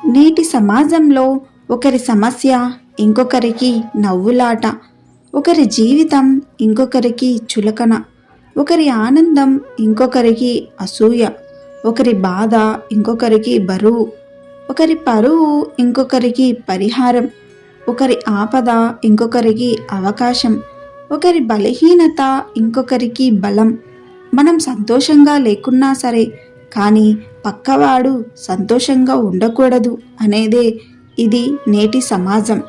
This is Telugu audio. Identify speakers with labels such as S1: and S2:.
S1: నేటి సమాజంలో ఒకరి సమస్య ఇంకొకరికి నవ్వులాట, ఒకరి జీవితం ఇంకొకరికి చులకన, ఒకరి ఆనందం ఇంకొకరికి అసూయ, ఒకరి బాధ ఇంకొకరికి బరువు, ఒకరి పరువు ఇంకొకరికి పరిహారం, ఒకరి ఆపద ఇంకొకరికి అవకాశం, ఒకరి బలహీనత ఇంకొకరికి బలం. మనం సంతోషంగా లేకున్నా సరే, కానీ పక్కవాడు సంతోషంగా ఉండకూడదు అనేదే ఇది నేటి సమాజం.